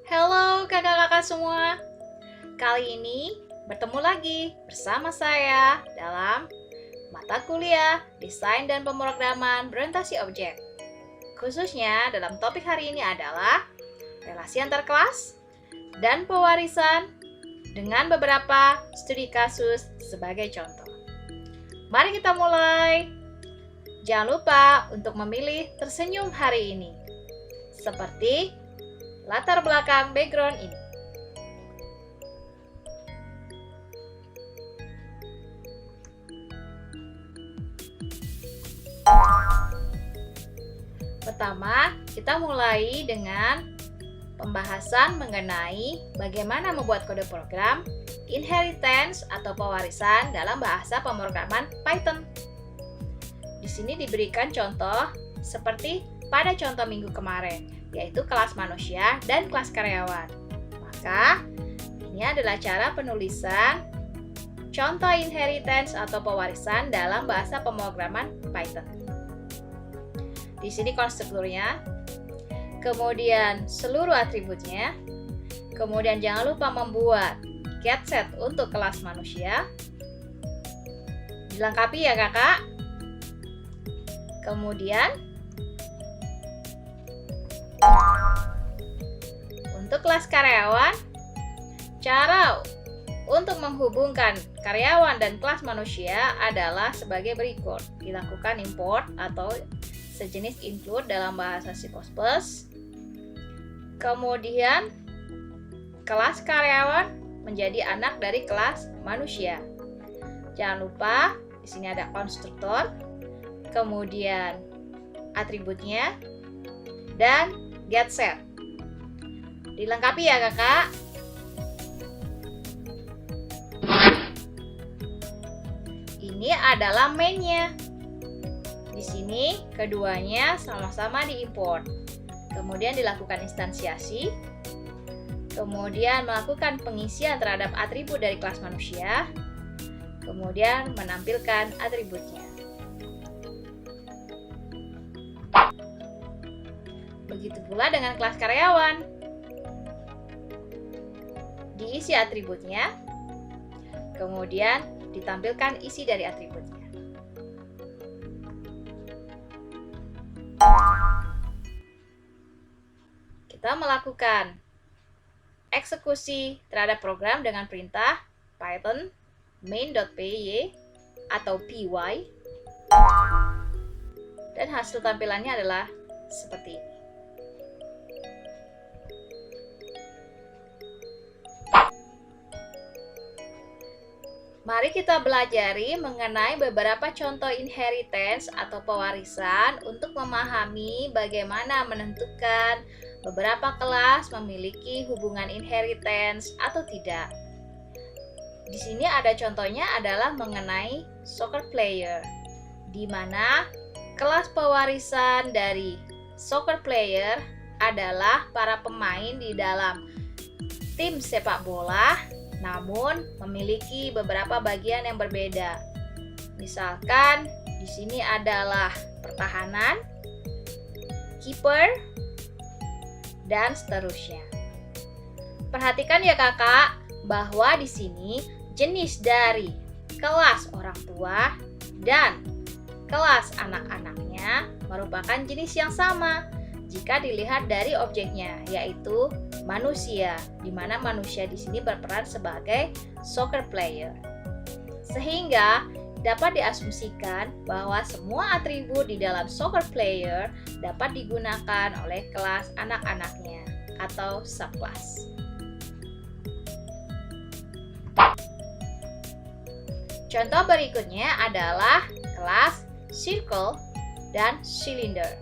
Halo kakak-kakak semua. Kali ini bertemu lagi bersama saya dalam mata kuliah Desain dan Pemrograman Berorientasi Objek. Khususnya dalam topik hari ini adalah relasi antar kelas dan pewarisan dengan beberapa studi kasus sebagai contoh. Mari kita mulai. Jangan lupa untuk memilih tersenyum hari ini. Seperti latar belakang background ini. Pertama, kita mulai dengan pembahasan mengenai bagaimana membuat kode program inheritance atau pewarisan dalam bahasa pemrograman Python. Di sini diberikan contoh seperti pada contoh minggu kemarin, yaitu kelas manusia dan kelas karyawan. Maka, ini adalah cara penulisan contoh inheritance atau pewarisan dalam bahasa pemrograman Python. Di sini konstrukturnya, kemudian seluruh atributnya, kemudian jangan lupa membuat getSet untuk kelas manusia. Dilengkapi ya kakak. Kemudian untuk kelas karyawan, cara untuk menghubungkan karyawan dan kelas manusia adalah sebagai berikut. Dilakukan import atau sejenis include dalam bahasa C++. Kemudian kelas karyawan menjadi anak dari kelas manusia. Jangan lupa di sini ada konstruktor, kemudian atributnya, dan getSet. Dilengkapi ya kakak. Ini adalah main-nya. Di sini keduanya sama-sama diimport. Kemudian dilakukan instansiasi. Kemudian melakukan pengisian terhadap atribut dari kelas manusia. Kemudian menampilkan atributnya. Begitu pula dengan kelas karyawan. Diisi atributnya, kemudian ditampilkan isi dari atributnya. Kita melakukan eksekusi terhadap program dengan perintah Python main.py atau py, dan hasil tampilannya adalah seperti ini. Mari kita belajari mengenai beberapa contoh inheritance atau pewarisan untuk memahami bagaimana menentukan beberapa kelas memiliki hubungan inheritance atau tidak. Di sini ada contohnya adalah mengenai soccer player, di mana kelas pewarisan dari soccer player adalah para pemain di dalam tim sepak bola, namun memiliki beberapa bagian yang berbeda. Misalkan di sini adalah pertahanan, kiper, dan seterusnya. Perhatikan ya kakak, bahwa di sini jenis dari kelas orang tua dan kelas anak-anaknya merupakan jenis yang sama jika dilihat dari objeknya, yaitu manusia, di mana manusia di sini berperan sebagai soccer player. Sehingga dapat diasumsikan bahwa semua atribut di dalam soccer player dapat digunakan oleh kelas anak-anaknya atau subclass. Contoh berikutnya adalah kelas circle dan cylinder.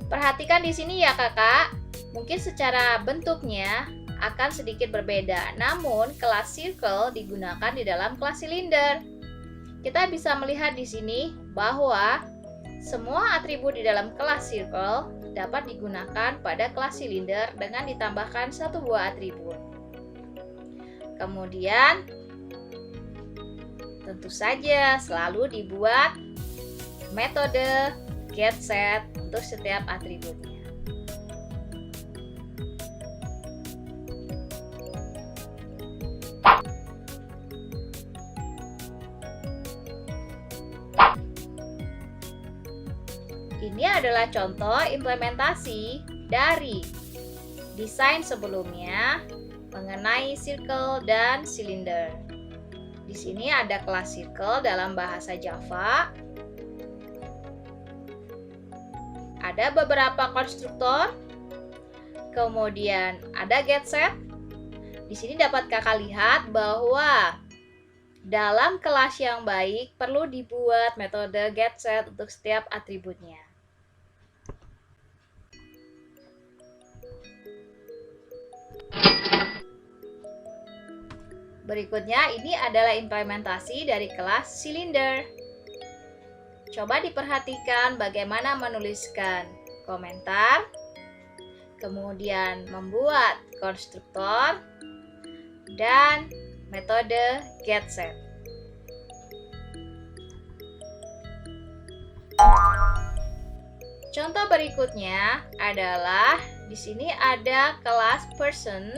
Perhatikan di sini ya kakak. Mungkin secara bentuknya akan sedikit berbeda, namun kelas circle digunakan di dalam kelas silinder. Kita bisa melihat di sini bahwa semua atribut di dalam kelas circle dapat digunakan pada kelas silinder dengan ditambahkan satu buah atribut. Kemudian, tentu saja selalu dibuat metode getSet untuk setiap atributnya. Ini adalah contoh implementasi dari desain sebelumnya mengenai circle dan cylinder. Di sini ada kelas circle dalam bahasa Java. Ada beberapa konstruktor. Kemudian ada getSet. Di sini dapat kakak lihat bahwa dalam kelas yang baik perlu dibuat metode getSet untuk setiap atributnya. Berikutnya ini adalah implementasi dari kelas cylinder. Coba diperhatikan bagaimana menuliskan komentar, kemudian membuat konstruktor, dan metode getSet. Contoh berikutnya adalah di sini ada kelas person,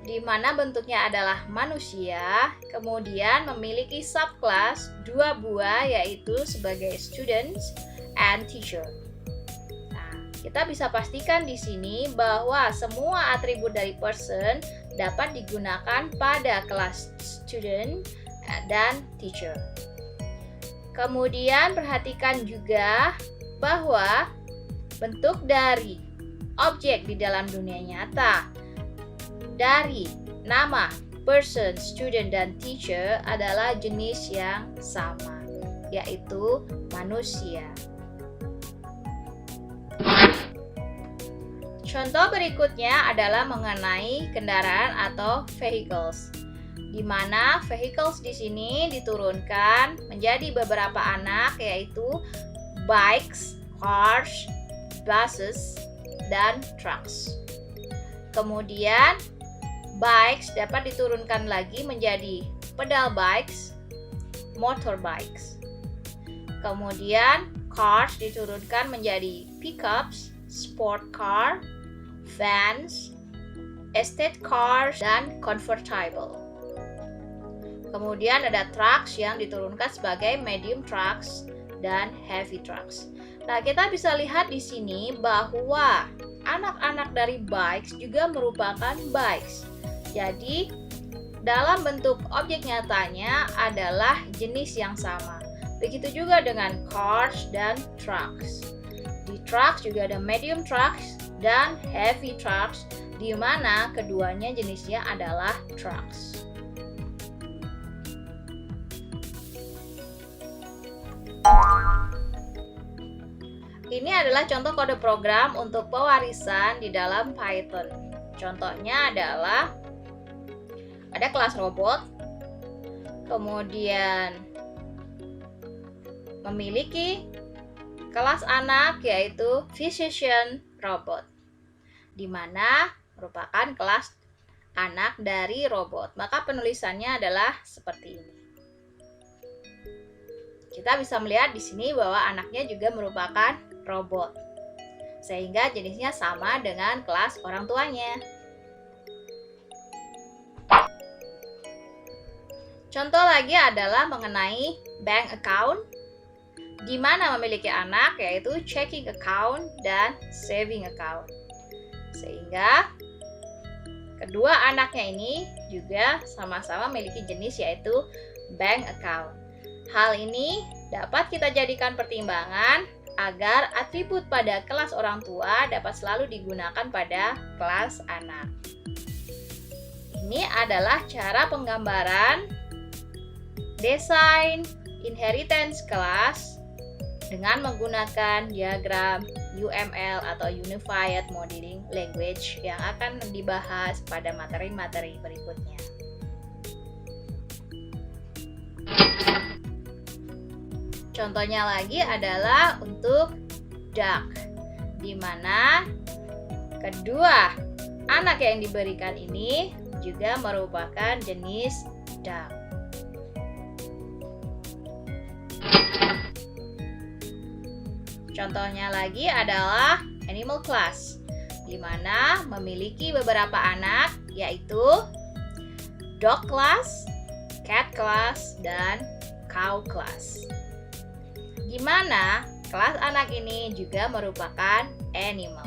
di mana bentuknya adalah manusia, kemudian memiliki subclass 2 buah, yaitu sebagai students and teacher. Nah, kita bisa pastikan di sini bahwa semua atribut dari person dapat digunakan pada kelas student dan teacher. Kemudian perhatikan juga bahwa bentuk dari objek di dalam dunia nyata dari nama person, student, dan teacher adalah jenis yang sama, yaitu manusia. Contoh berikutnya adalah mengenai kendaraan atau vehicles, di mana vehicles di sini diturunkan menjadi beberapa anak, yaitu bikes, cars, buses, dan trucks. Kemudian bikes dapat diturunkan lagi menjadi pedal bikes, motorbikes. Kemudian cars diturunkan menjadi pickups, sport car, vans, estate cars, dan convertible. Kemudian ada trucks yang diturunkan sebagai medium trucks dan heavy trucks. Nah, kita bisa lihat di sini bahwa anak-anak dari bikes juga merupakan bikes. Jadi, dalam bentuk objek nyatanya adalah jenis yang sama. Begitu juga dengan cars dan trucks. Di trucks juga ada medium trucks dan heavy trucks, di mana keduanya jenisnya adalah trucks. Ini adalah contoh kode program untuk pewarisan di dalam Python. Contohnya adalah ada kelas robot, kemudian memiliki kelas anak yaitu physician robot, di mana merupakan kelas anak dari robot. Maka penulisannya adalah seperti ini. Kita bisa melihat di sini bahwa anaknya juga merupakan robot, sehingga jenisnya sama dengan kelas orang tuanya. Contoh lagi adalah mengenai bank account, di mana memiliki anak yaitu checking account dan saving account. Sehingga kedua anaknya ini juga sama-sama memiliki jenis yaitu bank account. Hal ini dapat kita jadikan pertimbangan agar atribut pada kelas orang tua dapat selalu digunakan pada kelas anak. Ini adalah cara penggambaran desain inheritance class dengan menggunakan diagram UML atau Unified Modeling Language yang akan dibahas pada materi-materi berikutnya. Contohnya lagi adalah untuk duck, di mana kedua anak yang diberikan ini juga merupakan jenis duck. Contohnya lagi adalah animal class, di mana memiliki beberapa anak yaitu dog class, cat class, dan cow class. Di mana kelas anak ini juga merupakan animal.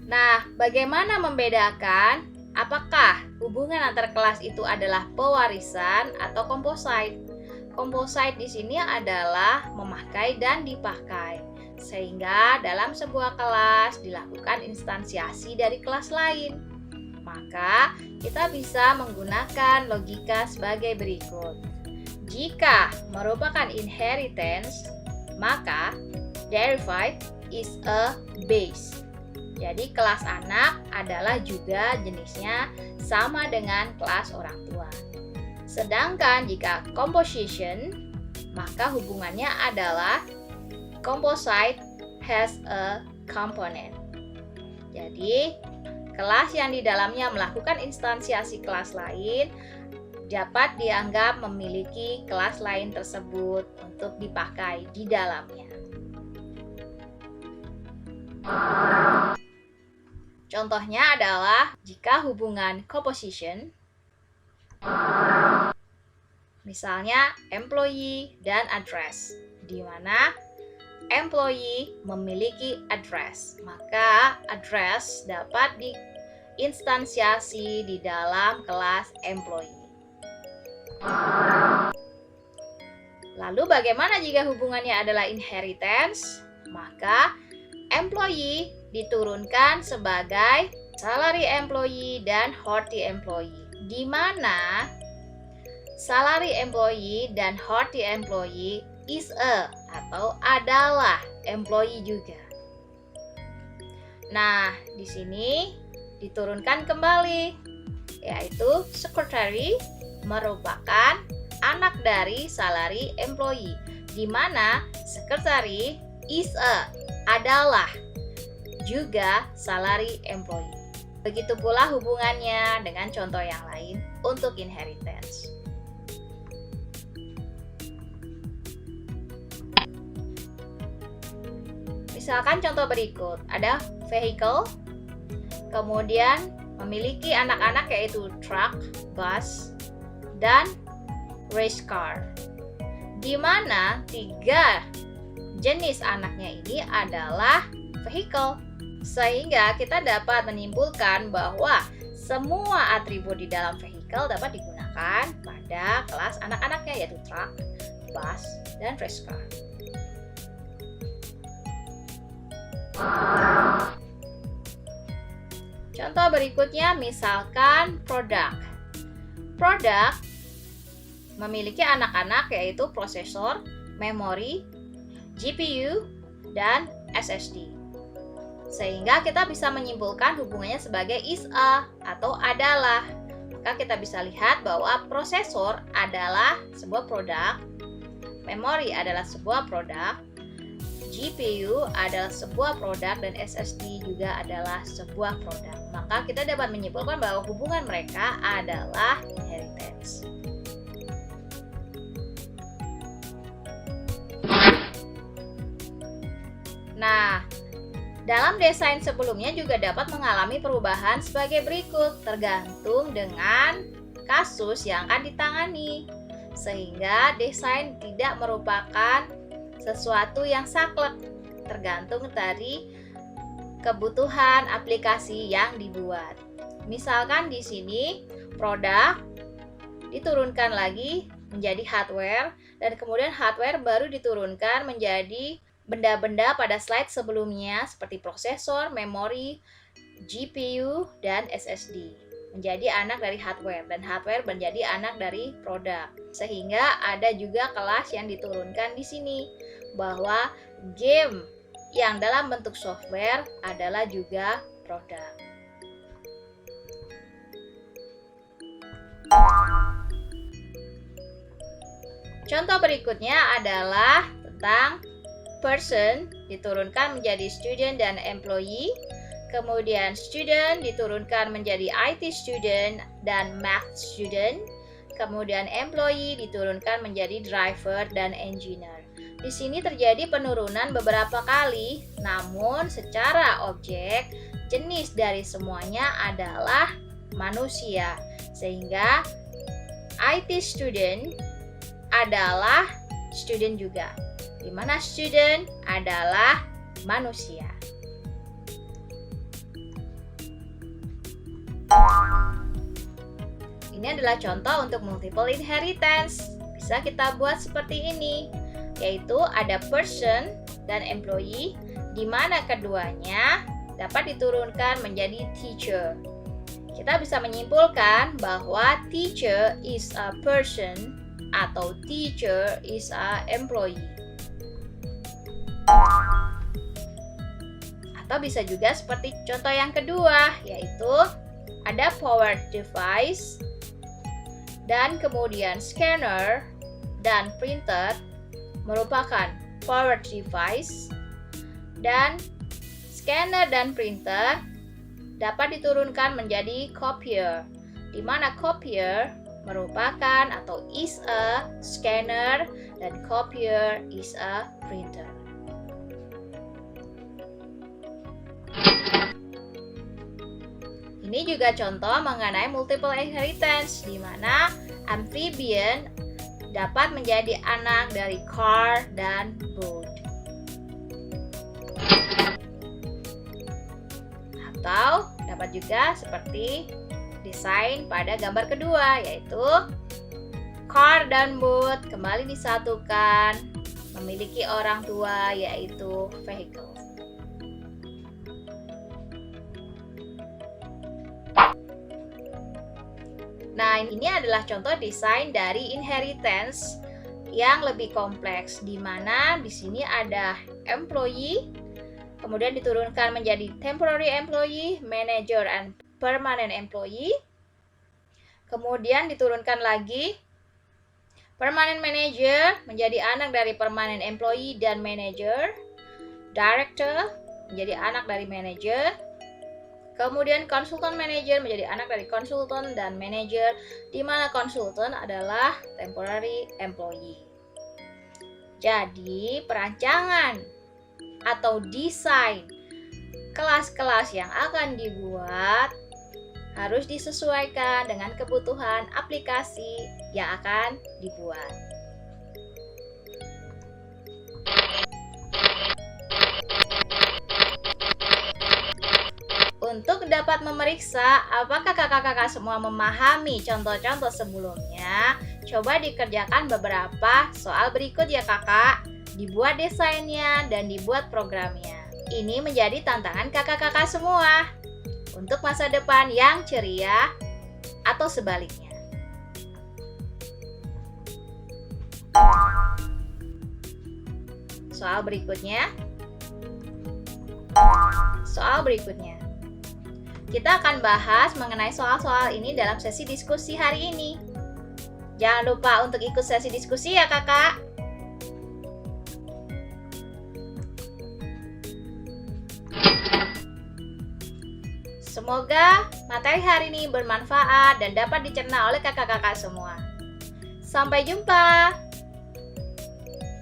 Nah, bagaimana membedakan apakah hubungan antar kelas itu adalah pewarisan atau composite? Composite di sini adalah memakai dan dipakai, sehingga dalam sebuah kelas dilakukan instansiasi dari kelas lain. Maka, kita bisa menggunakan logika sebagai berikut. Jika merupakan inheritance, maka derived is a base. Jadi kelas anak adalah juga jenisnya sama dengan kelas orang tua. Sedangkan jika composition, maka hubungannya adalah composite has a component. Jadi, kelas yang di dalamnya melakukan instansiasi kelas lain dapat dianggap memiliki kelas lain tersebut untuk dipakai di dalamnya. Contohnya adalah jika hubungan composition, misalnya employee dan address, di mana employee memiliki address, maka address dapat diinstansiasi di dalam kelas employee. Lalu bagaimana jika hubungannya adalah inheritance? Maka employee diturunkan sebagai salary employee dan horty employee, di mana salary employee dan horty employee is a atau adalah employee juga. Nah, di sini diturunkan kembali, yaitu secretary merupakan anak dari salary employee, di mana secretary is a adalah juga salary employee. Begitu pula hubungannya dengan contoh yang lain untuk inheritance. Misalkan contoh berikut, ada vehicle, kemudian memiliki anak-anak yaitu truck, bus, dan race car, di mana tiga jenis anaknya ini adalah vehicle. Sehingga kita dapat menyimpulkan bahwa semua atribut di dalam vehicle dapat digunakan pada kelas anak-anaknya yaitu truck, bus, dan race car. Contoh berikutnya misalkan product. Product memiliki anak-anak yaitu prosesor, memori, GPU, dan SSD. Sehingga kita bisa menyimpulkan hubungannya sebagai is a atau adalah. Maka kita bisa lihat bahwa prosesor adalah sebuah produk, memori adalah sebuah produk, GPU adalah sebuah produk, dan SSD juga adalah sebuah produk. Maka kita dapat menyimpulkan bahwa hubungan mereka adalah inheritance. Nah, dalam desain sebelumnya juga dapat mengalami perubahan sebagai berikut, tergantung dengan kasus yang akan ditangani. Sehingga desain tidak merupakan sesuatu yang saklek, tergantung dari kebutuhan aplikasi yang dibuat. Misalkan di sini produk diturunkan lagi menjadi hardware, dan kemudian hardware baru diturunkan menjadi benda-benda pada slide sebelumnya seperti prosesor, memori, GPU, dan SSD. Menjadi anak dari hardware, dan hardware menjadi anak dari produk. Sehingga ada juga kelas yang diturunkan di sini, bahwa game yang dalam bentuk software adalah juga produk. Contoh berikutnya adalah tentang person diturunkan menjadi student dan employee, kemudian student diturunkan menjadi IT student dan math student, kemudian employee diturunkan menjadi driver dan engineer. Di sini terjadi penurunan beberapa kali, namun secara objek jenis dari semuanya adalah manusia, sehingga IT student adalah student juga, di mana student adalah manusia. Ini adalah contoh untuk multiple inheritance. Bisa kita buat seperti ini, yaitu ada person dan employee, di mana keduanya dapat diturunkan menjadi teacher. Kita bisa menyimpulkan bahwa teacher is a person atau teacher is a employee. Atau bisa juga seperti contoh yang kedua, yaitu ada power device dan kemudian scanner dan printer merupakan power device, dan scanner dan printer dapat diturunkan menjadi copier, di mana copier merupakan atau is a scanner dan copier is a printer. Ini juga contoh mengenai multiple inheritance, di mana amphibian dapat menjadi anak dari car dan boat. Atau dapat juga seperti desain pada gambar kedua, yaitu car dan boat kembali disatukan, memiliki orang tua, yaitu vehicle. Nah, ini adalah contoh desain dari inheritance yang lebih kompleks, di mana di sini ada employee, kemudian diturunkan menjadi temporary employee, manager, and permanent employee. Kemudian diturunkan lagi permanent manager menjadi anak dari permanent employee dan manager, director menjadi anak dari manager. Kemudian konsultan manager menjadi anak dari konsultan dan manager, di mana konsultan adalah temporary employee. Jadi, perancangan atau desain kelas-kelas yang akan dibuat harus disesuaikan dengan kebutuhan aplikasi yang akan dibuat. Untuk dapat memeriksa apakah kakak-kakak semua memahami contoh-contoh sebelumnya, coba dikerjakan beberapa soal berikut ya kakak. Dibuat desainnya dan dibuat programnya. Ini menjadi tantangan kakak-kakak semua untuk masa depan yang ceria atau sebaliknya. Soal berikutnya. Kita akan bahas mengenai soal-soal ini dalam sesi diskusi hari ini. Jangan lupa untuk ikut sesi diskusi ya kakak. Semoga materi hari ini bermanfaat dan dapat dicerna oleh kakak-kakak semua. Sampai jumpa!